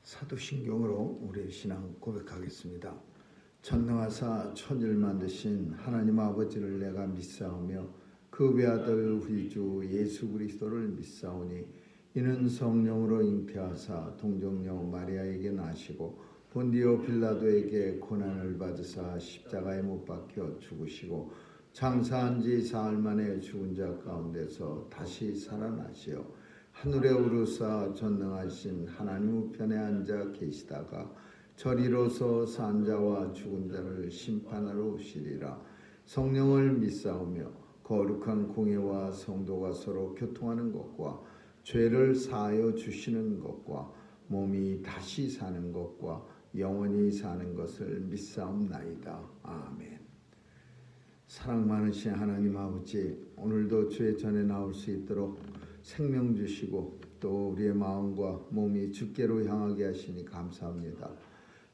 사도신경으로 우리의 신앙 고백하겠습니다. 전능하사 천지를 만드신 하나님 아버지를 내가 믿사오며 그 외아들 우리 주 예수 그리스도를 믿사오니 이는 성령으로 잉태하사 동정녀 마리아에게 나시고 본디오 빌라도에게 고난을 받으사 십자가에 못 박혀 죽으시고 장사한 지 사흘 만에 죽은 자 가운데서 다시 살아나시어 하늘에 오르사 전능하신 하나님 우편에 앉아 계시다가 저리로서 산 자와 죽은 자를 심판하러 오시리라. 성령을 믿사오며 거룩한 공회와 성도가 서로 교통하는 것과 죄를 사하여 주시는 것과 몸이 다시 사는 것과 영원히 사는 것을 믿사옵나이다. 아멘. 사랑 많으신 하나님 아버지, 오늘도 주의 전에 나올 수 있도록 생명 주시고 또 우리의 마음과 몸이 주께로 향하게 하시니 감사합니다.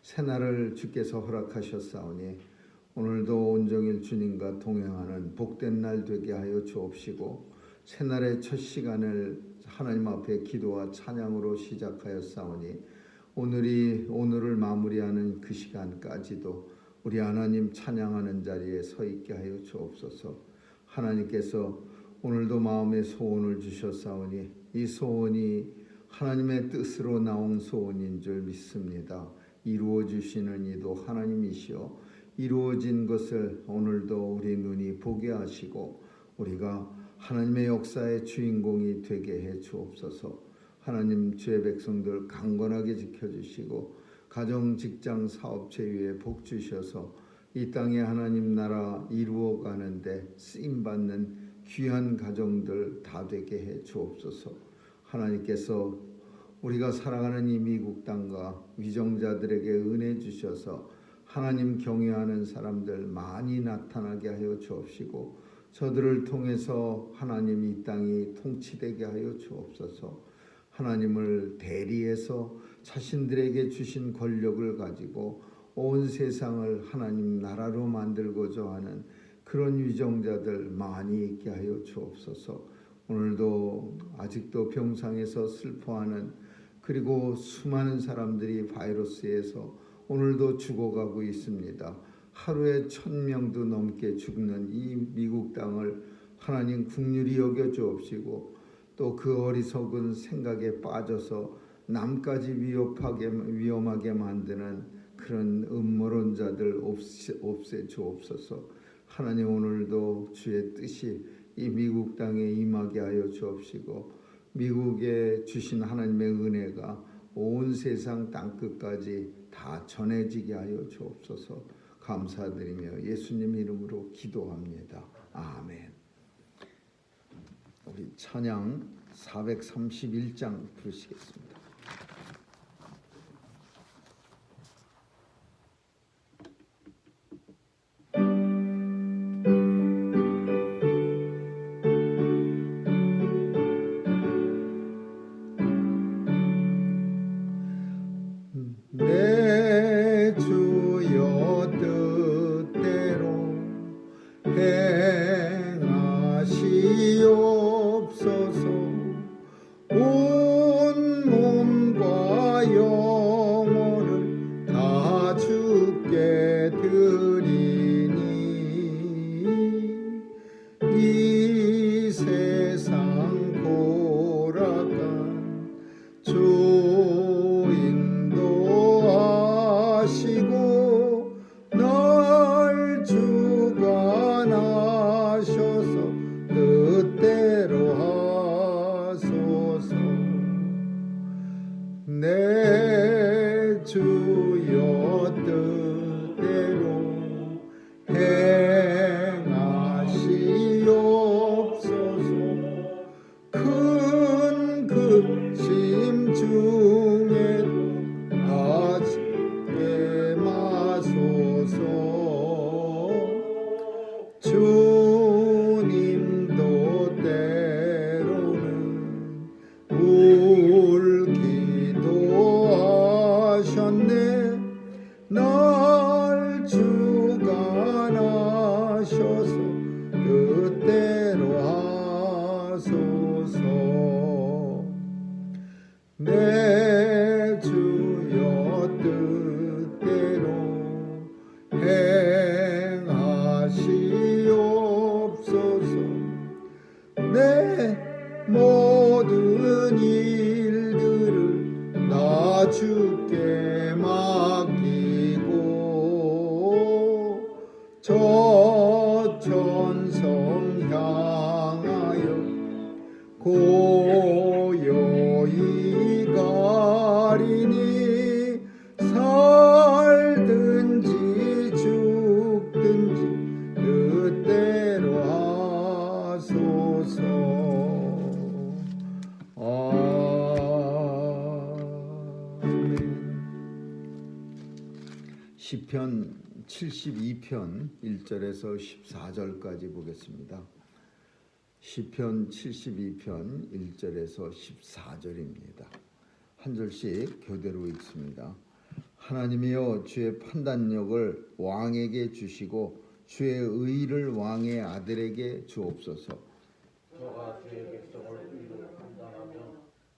새날을 주께서 허락하셨사오니 오늘도 온종일 주님과 동행하는 복된 날 되게 하여 주옵시고 새날의 첫 시간을 하나님 앞에 기도와 찬양으로 시작하였사오니 오늘을 마무리하는 그 시간까지도 우리 하나님 찬양하는 자리에 서 있게 하여 주옵소서. 하나님께서 오늘도 마음의 소원을 주셨사오니 이 소원이 하나님의 뜻으로 나온 소원인 줄 믿습니다. 이루어 주시는 이도 하나님이시오. 이루어진 것을 오늘도 우리 눈이 보게 하시고 우리가 하나님의 역사의 주인공이 되게 해 주옵소서. 하나님, 주의 백성들 강건하게 지켜주시고 가정, 직장, 사업, 재위에 복 주셔서 이 땅에 하나님 나라 이루어가는데 쓰임받는 귀한 가정들 다 되게 해 주옵소서. 하나님께서 우리가 살아가는 이 미국 땅과 위정자들에게 은혜 주셔서 하나님 경외하는 사람들 많이 나타나게 하여 주옵시고 저들을 통해서 하나님 이 땅이 통치되게 하여 주옵소서. 하나님을 대리해서 자신들에게 주신 권력을 가지고 온 세상을 하나님 나라로 만들고자 하는 그런 위정자들 많이 있게 하여 주옵소서. 오늘도 아직도 병상에서 슬퍼하는 그리고 수많은 사람들이 바이러스에서 오늘도 죽어가고 있습니다. 하루에 1,000명도 넘게 죽는 이 미국 땅을 하나님 긍휼히 여겨 주옵시고 또 그 어리석은 생각에 빠져서 남까지 위험하게 만드는 그런 음모론자들 없애 주옵소서. 하나님, 오늘도 주의 뜻이 이 미국 땅에 임하게 하여 주옵시고 미국에 주신 하나님의 은혜가 온 세상 땅끝까지 다 전해지게 하여 주옵소서. 감사드리며 예수님 이름으로 기도합니다. 아멘. 우리 찬양 431장 부르시겠습니다. 내 주여 뜻대로 행하시옵소서. 온 몸과 영혼을 다 주께 드리니 이 세상 고락한 주인도하시고 날 주관하셔서 뜻대로 하소서. 내 주여 뜻대로 행하시옵소서. 큰 근심 중에 아직게 마소서. 주님도 때로는 울기도 하셨네. 날 주관하셔서 뜻대로 하소서. 내 주여 다 주께 맡기고 저 천성 향하여 고요히 가리니 살든지 죽든지 뜻대로 하소서. 아멘. 시편 72편 1절에서 14절까지 보겠습니다. 시편 72편 1절에서 14절입니다. 한 절씩 교대로 읽습니다. 하나님이여 주의 판단력을 왕에게 주시고 주의 의를 왕의 아들에게 주옵소서. 저가 주의 백성을 의로 판단하며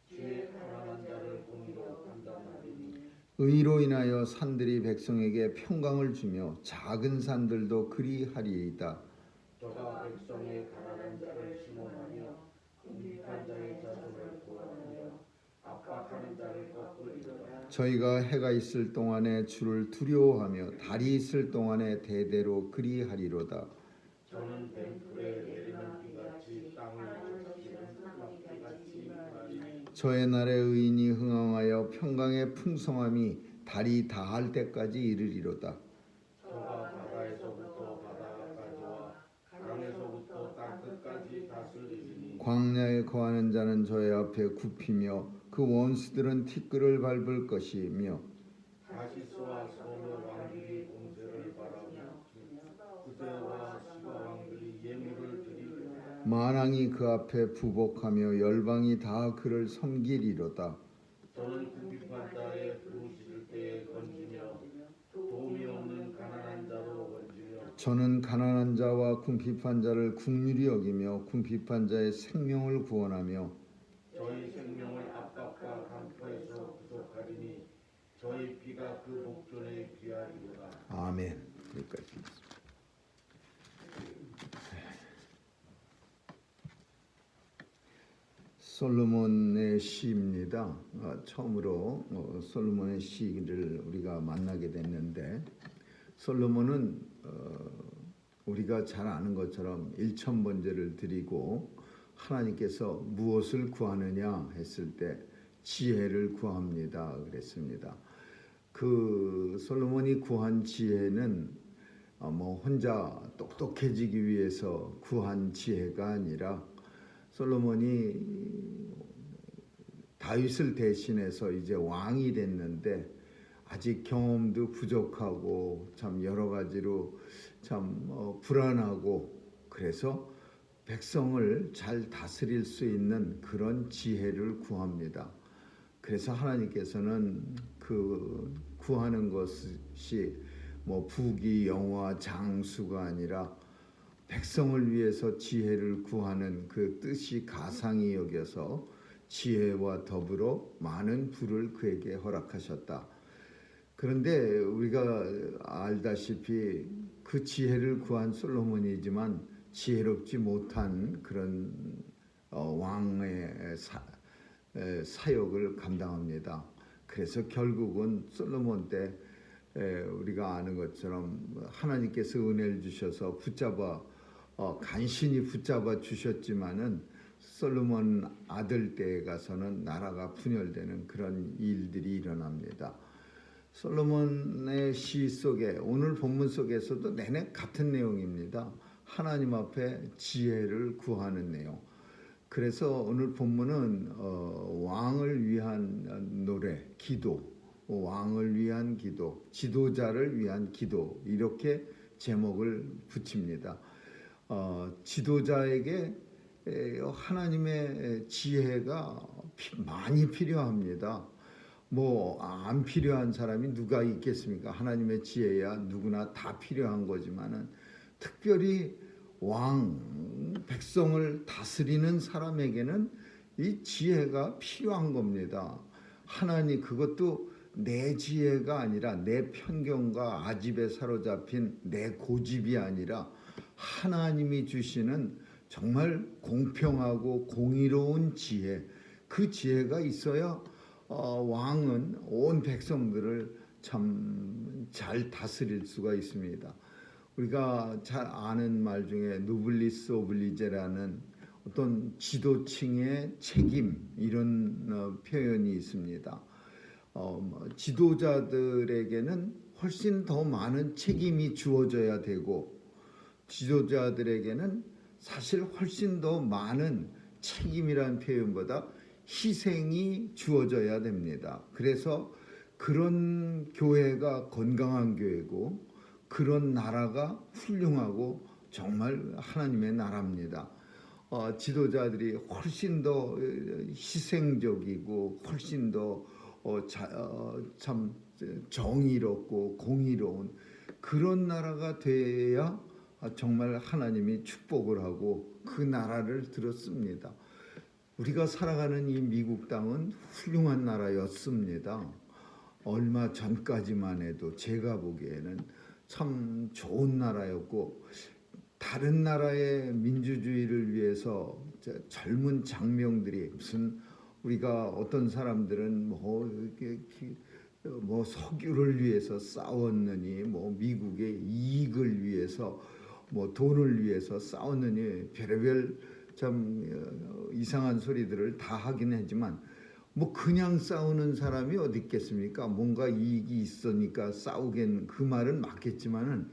주의 가난한 자를 공의로 판단하리니 의로 인하여 산들이 백성에게 평강을 주며 작은 산들도 그리하리이다. 저가 백성의 가난한 자를 심원하며 궁핍한 자의 자손을 구원하며 압박하는 자를 꺾으리로다. 저희가 해가 있을 동안에 주를 두려워하며 달이 있을 동안에 대대로 그리하리로다. 저는 뱀풀에 내리는 비같이 땅을 적시는 낙비같이 말이니 저의 날에 의인이 흥황하여 평강의 풍성함이 달이 다할 때까지 이르리로다. 저가 바다에서부터 바다까지와 강에서부터 땅 끝까지 다스리리니 광야에 거하는 자는 저의 앞에 굽히며 그 원수들은 티끌을 밟을 것이며 다시스와 소의 왕들이 공세를 바라며 구대와 시바 왕들이 예물을 드리리로다. 만왕이 그 앞에 부복하며 열방이 다 그를 섬기리로다. 저는 궁핍한 자의 부르짖을 때에 건지며 도움이 없는 가난한 자로 건지며 저는 가난한 자와 궁핍한 자를 긍휼히 여기며 궁핍한 자의 생명을 구원하며 저희 생명을 압박과 강포에서 구속하리니 저희 피가 그 목전에 귀하리로다. 아멘. 여기까지. 솔로몬의 시입니다. 처음으로 솔로몬의 시를 우리가 만나게 됐는데 솔로몬은 우리가 잘 아는 것처럼 일천번제를 드리고 하나님께서 무엇을 구하느냐 했을 때 지혜를 구합니다. 그랬습니다. 그 솔로몬이 구한 지혜는 혼자 똑똑해지기 위해서 구한 지혜가 아니라 솔로몬이 다윗을 대신해서 이제 왕이 됐는데 아직 경험도 부족하고 참 여러 가지로 참 불안하고 그래서 백성을 잘 다스릴 수 있는 그런 지혜를 구합니다. 그래서 하나님께서는 그 구하는 것이 부귀 영화 장수가 아니라 백성을 위해서 지혜를 구하는 그 뜻이 가상히 여겨서 지혜와 더불어 많은 부를 그에게 허락하셨다. 그런데 우리가 알다시피 그 지혜를 구한 솔로몬이지만 지혜롭지 못한 그런 왕의 사역을 감당합니다. 그래서 결국은 솔로몬 때 우리가 아는 것처럼 하나님께서 은혜를 주셔서 간신히 붙잡아 주셨지만은 솔로몬 아들 때에 가서는 나라가 분열되는 그런 일들이 일어납니다. 솔로몬의 시 속에 오늘 본문 속에서도 내내 같은 내용입니다. 하나님 앞에 지혜를 구하는 내용. 그래서 오늘 본문은 왕을 위한 노래, 기도, 왕을 위한 기도, 지도자를 위한 기도 이렇게 제목을 붙입니다. 지도자에게 하나님의 지혜가 많이 필요합니다. 안 필요한 사람이 누가 있겠습니까? 하나님의 지혜야 누구나 다 필요한 거지만은 특별히 백성을 다스리는 사람에게는 이 지혜가 필요한 겁니다. 하나님 그것도 내 지혜가 아니라 내 편견과 아집에 사로잡힌 내 고집이 아니라 하나님이 주시는 정말 공평하고 공의로운 지혜, 그 지혜가 있어야 왕은 온 백성들을 참 잘 다스릴 수가 있습니다. 우리가 잘 아는 말 중에 누블리스 오블리제라는 어떤 지도층의 책임 이런 표현이 있습니다. 지도자들에게는 훨씬 더 많은 책임이 주어져야 되고 지도자들에게는 사실 훨씬 더 많은 책임이라는 표현보다 희생이 주어져야 됩니다. 그래서 그런 교회가 건강한 교회고 그런 나라가 훌륭하고 정말 하나님의 나라입니다. 지도자들이 훨씬 더 희생적이고 훨씬 더 참 정의롭고 공의로운 그런 나라가 돼야 정말 하나님이 축복을 하고 그 나라를 들었습니다. 우리가 살아가는 이 미국 땅은 훌륭한 나라였습니다. 얼마 전까지만 해도 제가 보기에는 참 좋은 나라였고 다른 나라의 민주주의를 위해서 젊은 장명들이 무슨 우리가 어떤 사람들은 뭐 석유를 위해서 싸웠느니 뭐 미국의 이익을 위해서 뭐 돈을 위해서 싸웠느니 별의별 참 이상한 소리들을 다 하긴 하지만 뭐 그냥 싸우는 사람이 어디 있겠습니까? 뭔가 이익이 있으니까 싸우긴 그 말은 맞겠지만은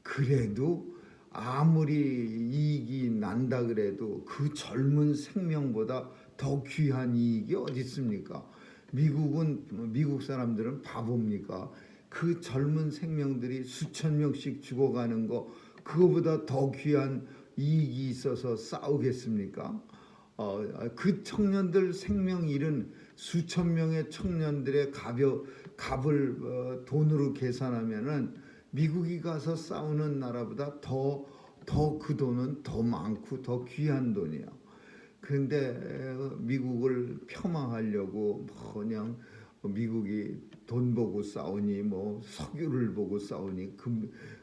그래도 아무리 이익이 난다 그래도 그 젊은 생명보다 더 귀한 이익이 어디 있습니까? 미국 사람들은 바보입니까? 그 젊은 생명들이 수천 명씩 죽어가는 거 그거보다 더 귀한 이익이 있어서 싸우겠습니까? 그 청년들 생명 잃은 수천 명의 청년들의 값을 돈으로 계산하면은 미국이 가서 싸우는 나라보다 더 그 돈은 더 많고 더 귀한 돈이야. 그런데 미국을 폄하하려고 그냥 미국이 돈 보고 싸우니 뭐 석유를 보고 싸우니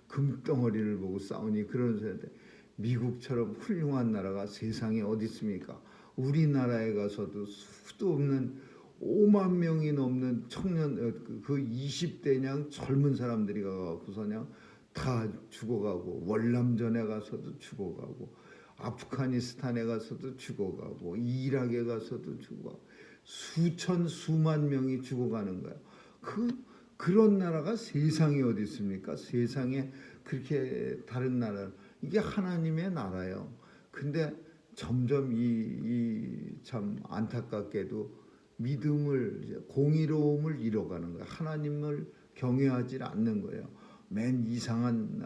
금덩어리를 보고 싸우니 그러는데 미국처럼 훌륭한 나라가 세상에 어디 있습니까? 우리나라에 가서도 수도 없는 5만 명이 넘는 청년 그 20대냥 젊은 사람들이 가서 그냥 다 죽어가고 월남전에 가서도 죽어가고 아프가니스탄에 가서도 죽어가고 이락에 가서도 죽어가고 수만 명이 죽어가는 거예요. 그런 나라가 세상에 어디 있습니까? 세상에 그렇게 다른 나라 이게 하나님의 나라예요. 근데 점점 이 참 안타깝게도 믿음을 공의로움을 잃어가는 거예요. 하나님을 경외하지 않는 거예요. 맨 이상한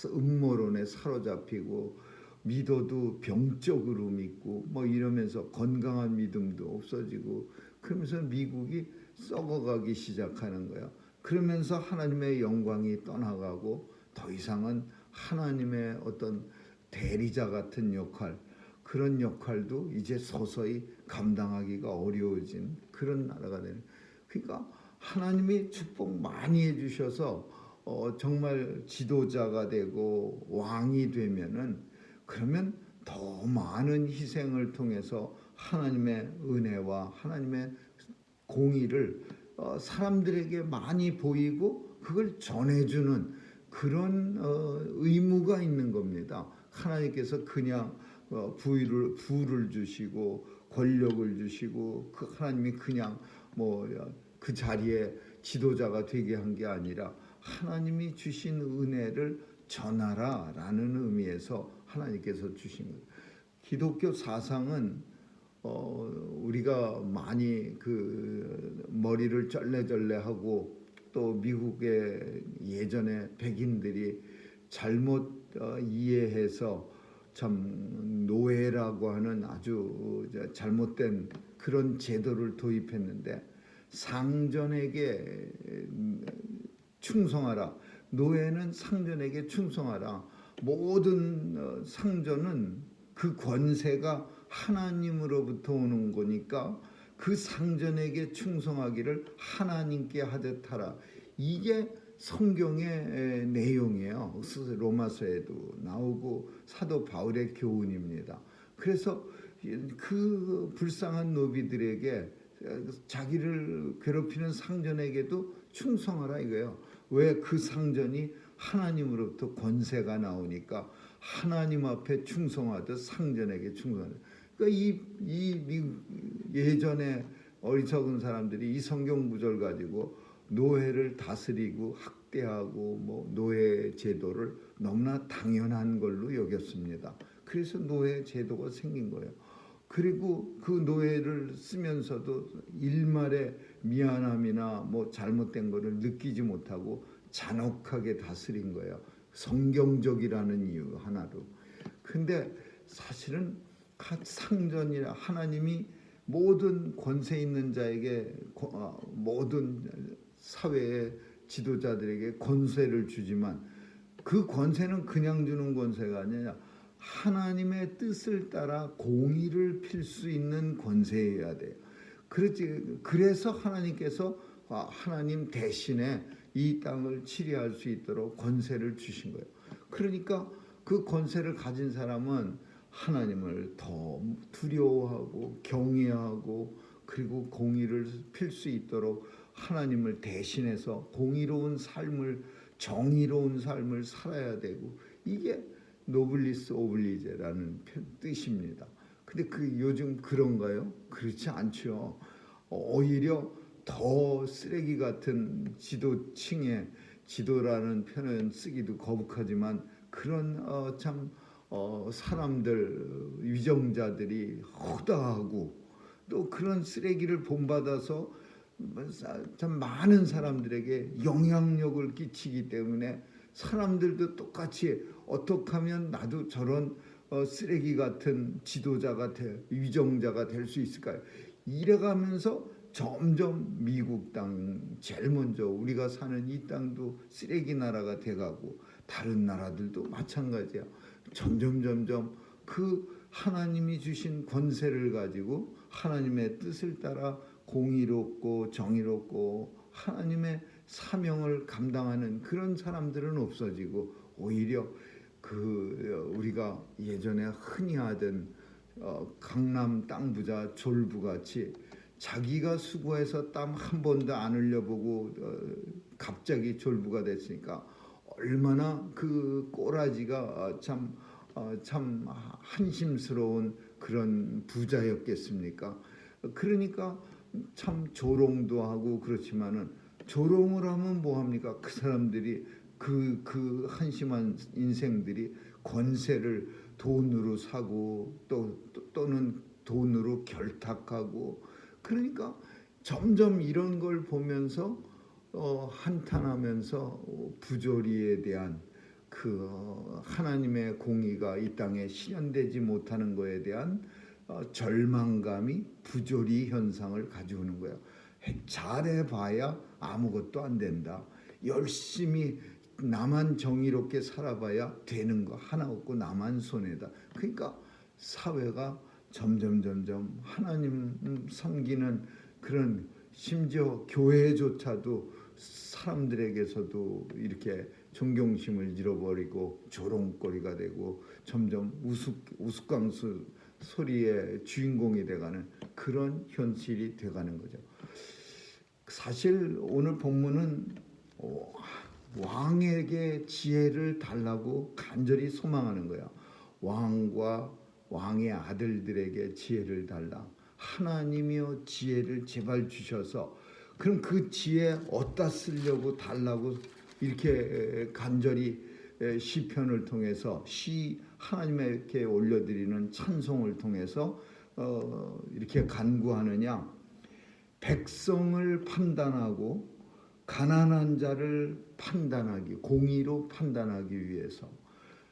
음모론에 사로잡히고 믿어도 병적으로 믿고 뭐 이러면서 건강한 믿음도 없어지고 그러면서 미국이 썩어가기 시작하는 거예요. 그러면서 하나님의 영광이 떠나가고 더 이상은 하나님의 어떤 대리자 같은 역할 그런 역할도 이제 서서히 감당하기가 어려워진 그런 나라가 되는. 그러니까 하나님이 축복 많이 해주셔서 정말 지도자가 되고 왕이 되면은 그러면 더 많은 희생을 통해서 하나님의 은혜와 하나님의 공의를 사람들에게 많이 보이고 그걸 전해주는 그런 의무가 있는 겁니다. 하나님께서 그냥 부를 주시고 권력을 주시고 그 하나님이 그냥 뭐 그 자리에 지도자가 되게 한 게 아니라 하나님이 주신 은혜를 전하라라는 의미에서 하나님께서 주신 거예요. 기독교 사상은 우리가 많이 그 머리를 쩔레쩔레하고 또 미국의 예전에 백인들이 잘못 이해해서 참 노예라고 하는 아주 잘못된 그런 제도를 도입했는데 상전에게 충성하라. 노예는 상전에게 충성하라. 모든 상전은 그 권세가 하나님으로부터 오는 거니까 그 상전에게 충성하기를 하나님께 하듯 하라. 이게 성경의 내용이에요. 로마서에도 나오고 사도 바울의 교훈입니다. 그래서 그 불쌍한 노비들에게 자기를 괴롭히는 상전에게도 충성하라 이거예요. 왜? 그 상전이 하나님으로부터 권세가 나오니까 하나님 앞에 충성하듯 상전에게 충성하라. 그러니까 예전에 어리석은 사람들이 이 성경 구절 가지고 노예를 다스리고 학대하고 뭐 노예 제도를 너무나 당연한 걸로 여겼습니다. 그래서 노예 제도가 생긴 거예요. 그리고 그 노예를 쓰면서도 일말의 미안함이나 뭐 잘못된 거를 느끼지 못하고 잔혹하게 다스린 거예요. 성경적이라는 이유 하나로. 근데 사실은 상전이라 하나님이 모든 권세 있는 자에게 모든 사회의 지도자들에게 권세를 주지만 그 권세는 그냥 주는 권세가 아니라 하나님의 뜻을 따라 공의를 필 수 있는 권세여야 돼요. 그래서 하나님께서 하나님 대신에 이 땅을 치리할 수 있도록 권세를 주신 거예요. 그러니까 그 권세를 가진 사람은 하나님을 더 두려워하고 경외하고 그리고 공의를 필 수 있도록 하나님을 대신해서 공의로운 삶을 정의로운 삶을 살아야 되고 이게 노블리스 오블리제라는 뜻입니다. 근데 요즘 그런가요? 그렇지 않죠. 오히려 더 쓰레기 같은 지도층의 지도라는 표현 쓰기도 거북하지만 그런 사람들 위정자들이 허다하고 또 그런 쓰레기를 본받아서 참 많은 사람들에게 영향력을 끼치기 때문에 사람들도 똑같이 어떻게 하면 나도 저런 쓰레기 같은 지도자가 위정자가 될 수 있을까요? 이래가면서 점점 미국 땅 제일 먼저 우리가 사는 이 땅도 쓰레기 나라가 돼가고 다른 나라들도 마찬가지야. 점점 그 하나님이 주신 권세를 가지고 하나님의 뜻을 따라 공의롭고 정의롭고 하나님의 사명을 감당하는 그런 사람들은 없어지고 오히려 우리가 예전에 흔히 하던 강남 땅 부자 졸부같이 자기가 수고해서 땀 한 번도 안 흘려보고 갑자기 졸부가 됐으니까 얼마나 그 꼬라지가 참 한심스러운 그런 부자였겠습니까? 그러니까 참 조롱도 하고 그렇지만은 조롱을 하면 뭐 합니까? 그 사람들이 그 한심한 인생들이 권세를 돈으로 사고 또는 돈으로 결탁하고 그러니까 점점 이런 걸 보면서 한탄하면서 부조리에 대한 하나님의 공의가 이 땅에 실현되지 못하는 것에 대한 절망감이 부조리 현상을 가져오는 거예요. 잘해봐야 아무것도 안 된다. 열심히 나만 정의롭게 살아봐야 되는 거 하나 없고 나만 손해다. 그러니까 사회가 점점 하나님 섬기는 그런 심지어 교회조차도 사람들에게서도 이렇게 존경심을 잃어버리고 조롱거리가 되고 점점 우스꽝스 소리의 주인공이 돼가는 그런 현실이 돼가는 거죠. 사실 오늘 본문은 왕에게 지혜를 달라고 간절히 소망하는 거야. 왕과 왕의 아들들에게 지혜를 달라. 하나님이여 지혜를 제발 주셔서 그럼 그 지혜 어디다 쓰려고 달라고 이렇게 간절히 시편을 통해서 하나님께 올려드리는 찬송을 통해서 이렇게 간구하느냐. 백성을 판단하고 가난한 자를 판단하기, 공의로 판단하기 위해서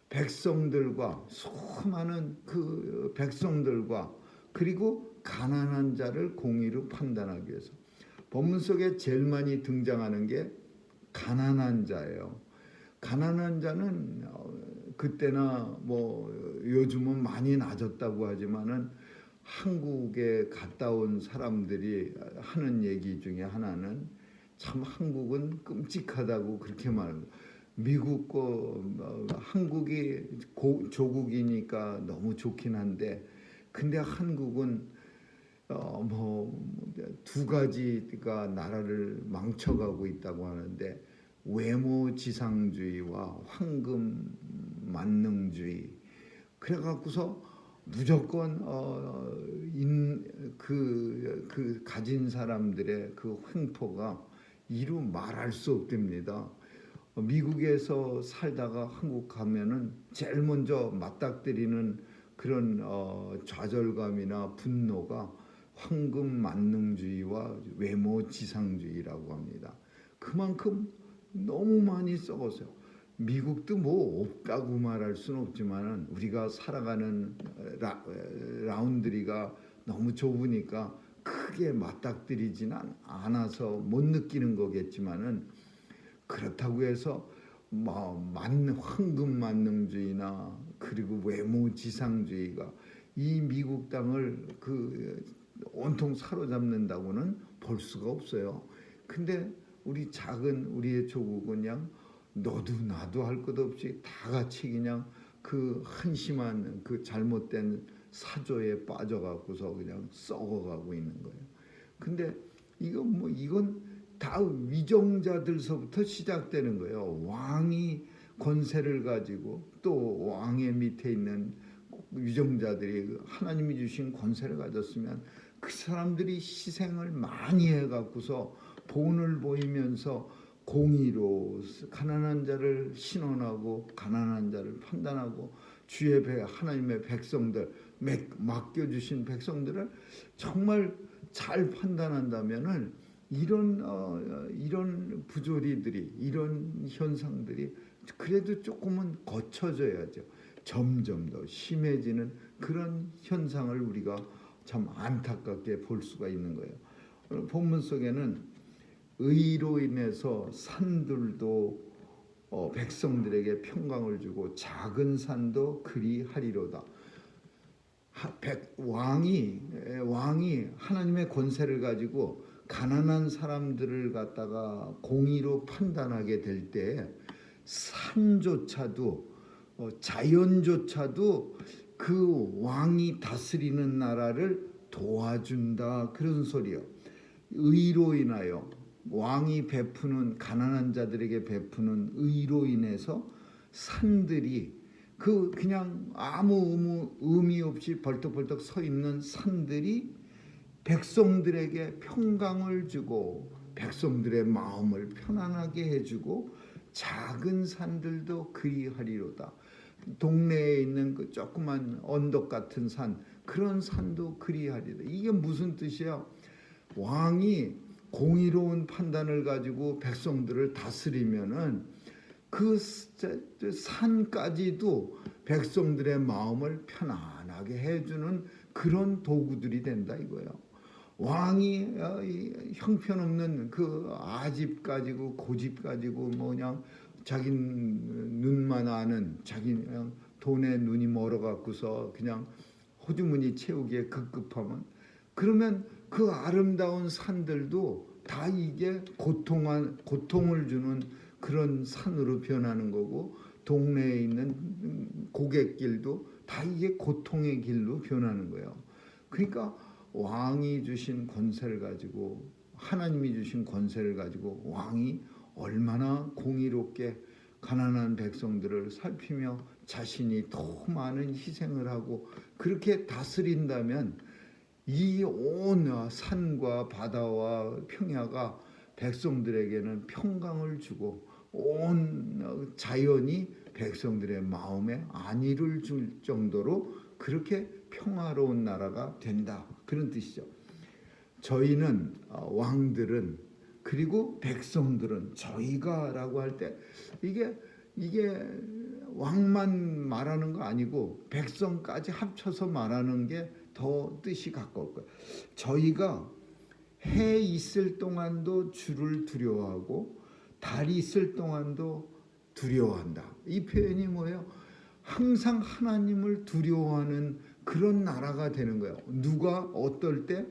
백성들과 수많은 그 백성들과 그리고 가난한 자를 공의로 판단하기 위해서 본문 속에 제일 많이 등장하는 게 가난한 자예요. 가난한 자는 그때나 뭐 요즘은 많이 낮았다고 하지만은 한국에 갔다 온 사람들이 하는 얘기 중에 하나는 참 한국은 끔찍하다고 그렇게 말합니다. 미국과 한국이 조국이니까 너무 좋긴 한데 근데 한국은 두 가지가 나라를 망쳐가고 있다고 하는데 외모 지상주의와 황금 만능주의. 그래갖고서 무조건 그 가진 사람들의 그 횡포가 이루 말할 수 없답니다. 미국에서 살다가 한국 가면은 제일 먼저 맞닥뜨리는 그런 좌절감이나 분노가 황금 만능주의와 외모 지상주의라고 합니다. 그만큼 너무 많이 썩었어요. 미국도 뭐 없다고 말할 수는 없지만은 우리가 살아가는 라운드리가 너무 좁으니까 크게 맞닥뜨리지는 않아서 못 느끼는 거겠지만은 그렇다고 해서 황금 만능주의나 그리고 외모 지상주의가 이 미국 땅을 온통 사로잡는다고는 볼 수가 없어요. 근데 우리의 조국은 그냥 너도 나도 할 것 없이 다 같이 그냥 그 한심한 그 잘못된 사조에 빠져갖고서 그냥 썩어가고 있는 거예요. 근데 이건 다 위정자들서부터 시작되는 거예요. 왕이 권세를 가지고 또 왕의 밑에 있는 위정자들이 하나님이 주신 권세를 가졌으면 그 사람들이 희생을 많이 해갖고서 본을 보이면서 공의로 가난한 자를 신원하고 가난한 자를 판단하고 하나님의 백성들 맡겨주신 백성들을 정말 잘 판단한다면은 이런 부조리들이 이런 현상들이 그래도 조금은 거쳐져야죠. 점점 더 심해지는 그런 현상을 우리가 참 안타깝게 볼 수가 있는 거예요. 오늘 본문 속에는 의로 인해서 산들도 백성들에게 평강을 주고 작은 산도 그리하리로다. 왕이 하나님의 권세를 가지고 가난한 사람들을 갖다가 공의로 판단하게 될 때 산조차도 자연조차도 그 왕이 다스리는 나라를 도와준다, 그런 소리요. 의로 인하여 왕이 베푸는 가난한 자들에게 베푸는 의로 인해서 산들이 그냥 아무 의미 없이 벌떡벌떡 서 있는 산들이 백성들에게 평강을 주고 백성들의 마음을 편안하게 해주고 작은 산들도 그리하리로다. 동네에 있는 그 조그만 언덕 같은 산, 그런 산도 그리하리로다. 이게 무슨 뜻이야? 왕이 공의로운 판단을 가지고 백성들을 다스리면은 그 산까지도 백성들의 마음을 편안하게 해주는 그런 도구들이 된다 이거예요. 왕이 형편없는 그 아집 가지고 고집 가지고 그냥 자기 눈만 아는 자기 그냥 돈에 눈이 멀어 갖고서 그냥 호주머니 채우기에 급급하면 그러면 그 아름다운 산들도 다 이게 고통을 주는 그런 산으로 변하는 거고, 동네에 있는 고갯길도 다 이게 고통의 길로 변하는 거예요. 그러니까 왕이 주신 권세를 가지고, 하나님이 주신 권세를 가지고 왕이 얼마나 공의롭게 가난한 백성들을 살피며 자신이 더 많은 희생을 하고 그렇게 다스린다면 이 온 산과 바다와 평야가 백성들에게는 평강을 주고 온 자연이 백성들의 마음에 안위를 줄 정도로 그렇게 평화로운 나라가 된다, 그런 뜻이죠. 저희는 왕들은 그리고 백성들은 저희가라고 할 때 이게 왕만 말하는 거 아니고 백성까지 합쳐서 말하는 게 더 뜻이 가까울 거예요. 저희가 해 있을 동안도 주를 두려워하고 달이 있을 동안도 두려워한다. 이 표현이 뭐예요? 항상 하나님을 두려워하는 그런 나라가 되는 거예요. 누가 어떨 때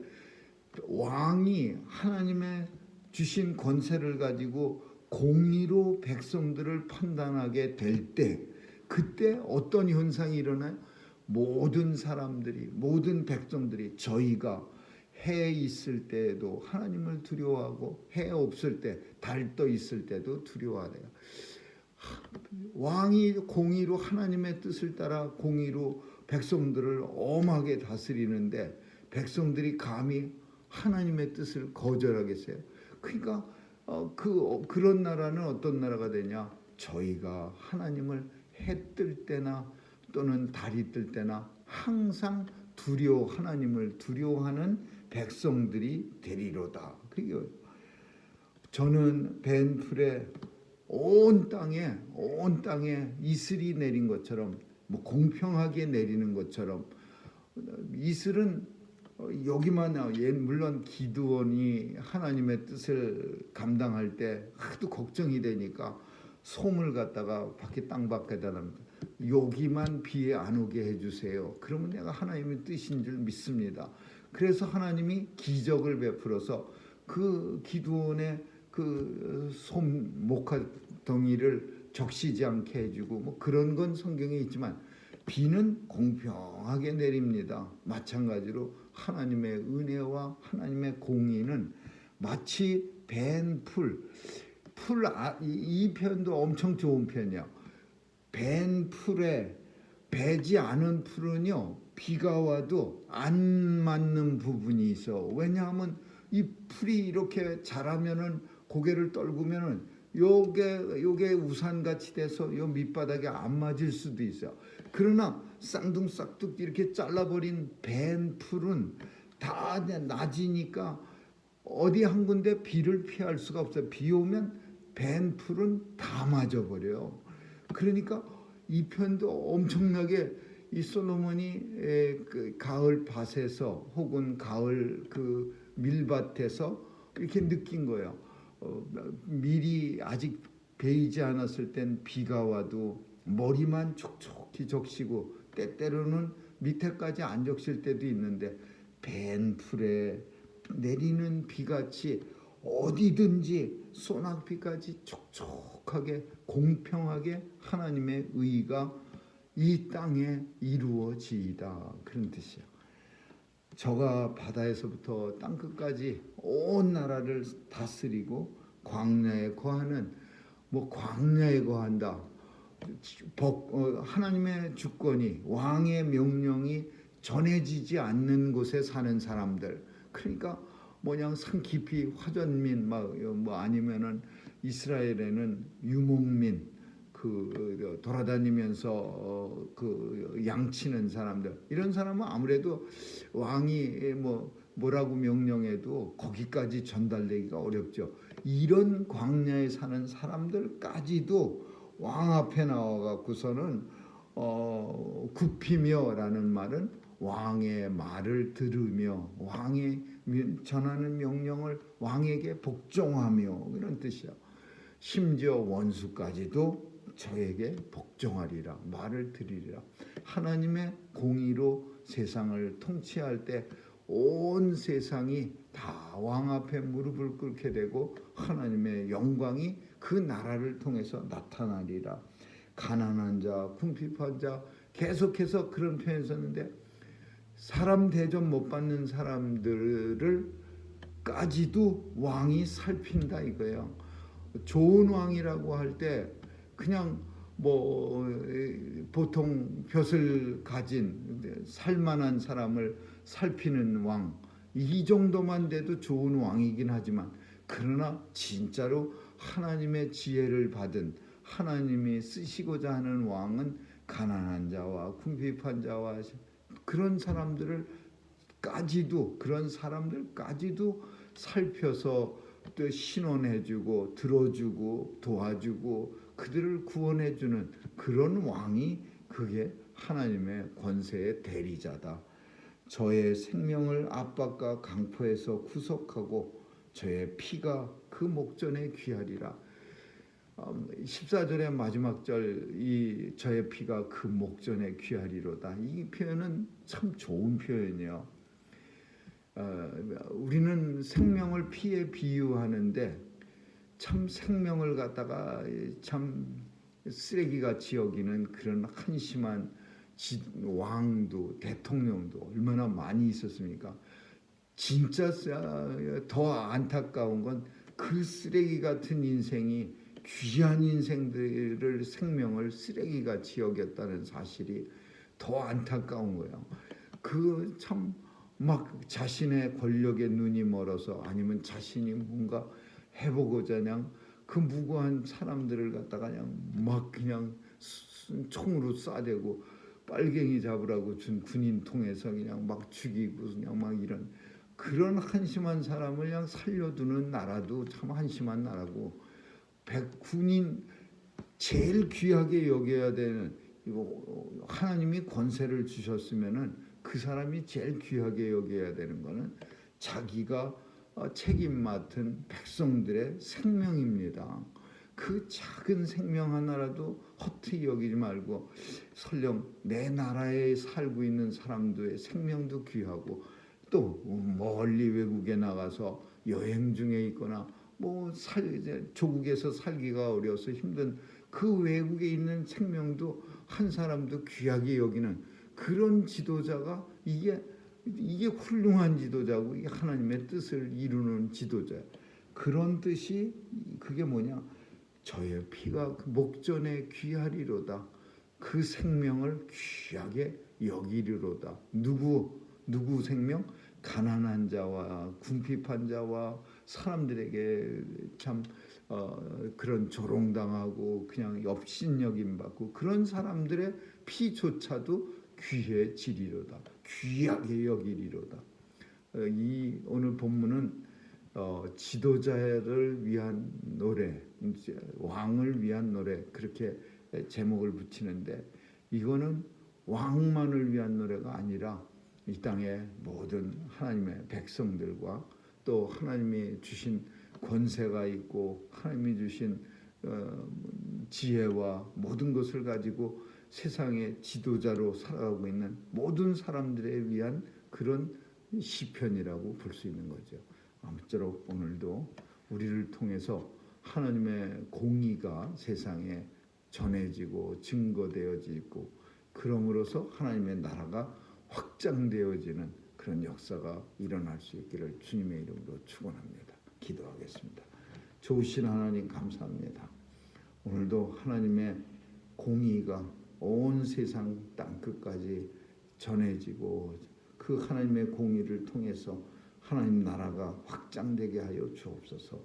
왕이 하나님의 주신 권세를 가지고 공의로 백성들을 판단하게 될 때, 그때 어떤 현상이 일어나요? 모든 사람들이, 모든 백성들이 저희가 해 있을 때에도 하나님을 두려워하고 해 없을 때, 달 떠 있을 때도 두려워하래요. 왕이 공의로 하나님의 뜻을 따라 공의로 백성들을 엄하게 다스리는데 백성들이 감히 하나님의 뜻을 거절하겠어요? 그러니까 그런 나라는 어떤 나라가 되냐? 저희가 하나님을 해 뜰 때나 또는 달이 뜰 때나 항상 하나님을 두려워하는 백성들이 되리로다. 그게 저는 벤풀에 온 땅에 이슬이 내린 것처럼, 뭐 공평하게 내리는 것처럼, 이슬은 여기만 물론 기드온이 하나님의 뜻을 감당할 때 하도 걱정이 되니까 솜을 갖다가 땅 밖에다 납니다. 여기만 비 안 오게 해주세요. 그러면 내가 하나님의 뜻인 줄 믿습니다. 그래서 하나님이 기적을 베풀어서 그 기드온의 그 솜 목화덩이를 적시지 않게 해주고, 뭐 그런 건 성경에 있지만 비는 공평하게 내립니다. 마찬가지로 하나님의 은혜와 하나님의 공의는 마치 벤 이 표현도 엄청 좋은 표현이야. 벤 풀에 배지 않은 풀은요, 비가 와도 안 맞는 부분이 있어. 왜냐하면 이 풀이 이렇게 자라면은 고개를 떨구면은 요게 우산같이 돼서 요 밑바닥에 안 맞을 수도 있어요. 그러나 쌍둥싹둑 이렇게 잘라버린 벤 풀은 다 낮이니까 어디 한 군데 비를 피할 수가 없어요. 비 오면 벤 풀은 다 맞아버려요. 그러니까 이 편도 엄청나게 이 솔로몬이 그 가을 밭에서 혹은 가을 그 밀밭에서 이렇게 느낀 거예요. 밀이 아직 베이지 않았을 땐 비가 와도 머리만 촉촉히 적시고 때때로는 밑에까지 안 적실 때도 있는데 벤 풀에 내리는 비같이 어디든지 소낙비까지 촉촉하게 공평하게 하나님의 의가 이 땅에 이루어지이다, 그런 뜻이야. 저가 바다에서부터 땅끝까지 온 나라를 다스리고 광야에 거하는, 뭐 광야에 거한다, 하나님의 주권이, 왕의 명령이 전해지지 않는 곳에 사는 사람들, 그러니까 뭐냐 산 깊이 화전민 뭐 아니면은 이스라엘에는 유목민, 그 돌아다니면서 그 양치는 사람들, 이런 사람은 아무래도 왕이 뭐라고 명령해도 거기까지 전달되기가 어렵죠. 이런 광야에 사는 사람들까지도 왕 앞에 나와 갖고서는 굽히며라는 말은 왕의 말을 들으며 왕의 전하는 명령을 왕에게 복종하며, 이런 뜻이야. 심지어 원수까지도 저에게 복종하리라, 말을 들으리라. 하나님의 공의로 세상을 통치할 때 온 세상이 다 왕 앞에 무릎을 꿇게 되고 하나님의 영광이 그 나라를 통해서 나타나리라. 가난한 자, 궁핍한 자, 계속해서 그런 표현을 썼는데 사람 대접 못 받는 사람들을 까지도 왕이 살핀다 이거예요. 좋은 왕이라고 할 때 그냥 뭐 보통 벼슬 가진 살만한 사람을 살피는 왕, 이 정도만 돼도 좋은 왕이긴 하지만, 그러나 진짜로 하나님의 지혜를 받은, 하나님이 쓰시고자 하는 왕은 가난한 자와 궁핍한 자와 그런 사람들까지도, 그런 사람들까지도 살펴서 또 신원해주고 들어주고 도와주고 그들을 구원해주는 그런 왕이, 그게 하나님의 권세의 대리자다. 저의 생명을 압박과 강포에서 구속하고 저의 피가 그 목전에 귀하리라. 14절의 마지막 절, 이 저의 피가 그 목전에 귀하리로다, 이 표현은 참 좋은 표현이에요. 우리는 생명을 피에 비유하는데 참 생명을 갖다가 참 쓰레기같이 여기는 그런 한심한 왕도 대통령도 얼마나 많이 있었습니까? 진짜 더 안타까운 건 그 쓰레기 같은 인생이 귀한 인생들을 생명을 쓰레기같이 여겼다는 사실이 더 안타까운 거예요. 그 참 막 자신의 권력에 눈이 멀어서 아니면 자신이 뭔가 해보고자 그냥 그 무고한 사람들을 갖다가 그냥 막 그냥 총으로 쏴대고 빨갱이 잡으라고 준 군인 통해서 그냥 막 죽이고 그냥 막 이런 그런 한심한 사람을 그냥 살려두는 나라도 참 한심한 나라고 군인 제일 귀하게 여겨야 되는 이거 하나님이 권세를 주셨으면은 그 사람이 제일 귀하게 여겨야 되는 거는 자기가 책임 맡은 백성들의 생명입니다. 그 작은 생명 하나라도 헛되이 여기지 말고 설령 내 나라에 살고 있는 사람들의 생명도 귀하고 또 멀리 외국에 나가서 여행 중에 있거나 뭐 조국에서 살기가 어려서 힘든 그 외국에 있는 생명도 한 사람도 귀하게 여기는 그런 지도자가 이게 훌륭한 지도자고 이게 하나님의 뜻을 이루는 지도자. 그런 뜻이 그게 뭐냐? 저의 피가 그 목전에 귀하리로다. 그 생명을 귀하게 여기리로다. 누구 생명? 가난한 자와 궁핍한 자와 사람들에게 참 그런 조롱당하고 그냥 업신여김 받고 그런 사람들의 피조차도 귀해지리로다. 귀하게 여기리로다. 이 오늘 본문은 지도자를 위한 노래, 왕을 위한 노래 그렇게 제목을 붙이는데 이거는 왕만을 위한 노래가 아니라 이 땅의 모든 하나님의 백성들과 또 하나님이 주신 권세가 있고 하나님이 주신 지혜와 모든 것을 가지고 세상의 지도자로 살아가고 있는 모든 사람들에 위한 그런 시편이라고 볼 수 있는 거죠. 아무쪼록 오늘도 우리를 통해서 하나님의 공의가 세상에 전해지고 증거되어지고 그럼으로써 하나님의 나라가 확장되어지는 그런 역사가 일어날 수 있기를 주님의 이름으로 축원합니다. 기도하겠습니다. 좋으신 하나님 감사합니다. 오늘도 하나님의 공의가 온 세상 땅끝까지 전해지고 그 하나님의 공의를 통해서 하나님 나라가 확장되게 하여 주옵소서.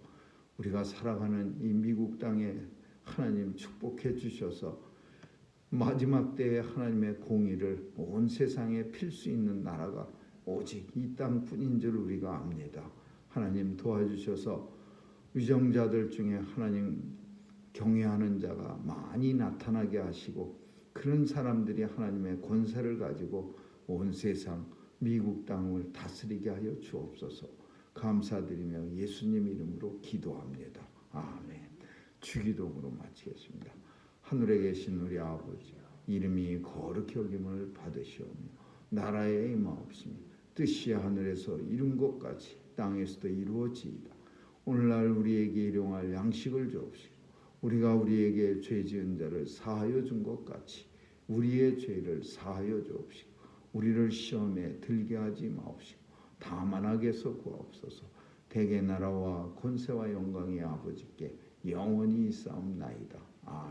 우리가 살아가는 이 미국 땅에 하나님 축복해 주셔서 마지막 때에 하나님의 공의를 온 세상에 필 수 있는 나라가 오직 이 땅뿐인 줄 우리가 압니다. 하나님 도와주셔서 위정자들 중에 하나님 경외하는 자가 많이 나타나게 하시고 그런 사람들이 하나님의 권세를 가지고 온 세상 미국 땅을 다스리게 하여 주옵소서. 감사드리며 예수님 이름으로 기도합니다. 아멘. 주기도문으로 마치겠습니다. 하늘에 계신 우리 아버지 이름이 거룩히 여김을 받으시오며 나라에 임하옵시며 뜻이 하늘에서 이룬 것 같이 땅에서도 이루어지이다. 오늘날 우리에게 일용할 양식을 주옵시고 우리가 우리에게 죄 지은 자를 사하여 준 것 같이 우리의 죄를 사하여 주옵시고 우리를 시험에 들게 하지 마옵시고 다만 악에서 구하옵소서. 대개 나라와 권세와 영광이 아버지께 영원히 있사옵나이다. 아멘.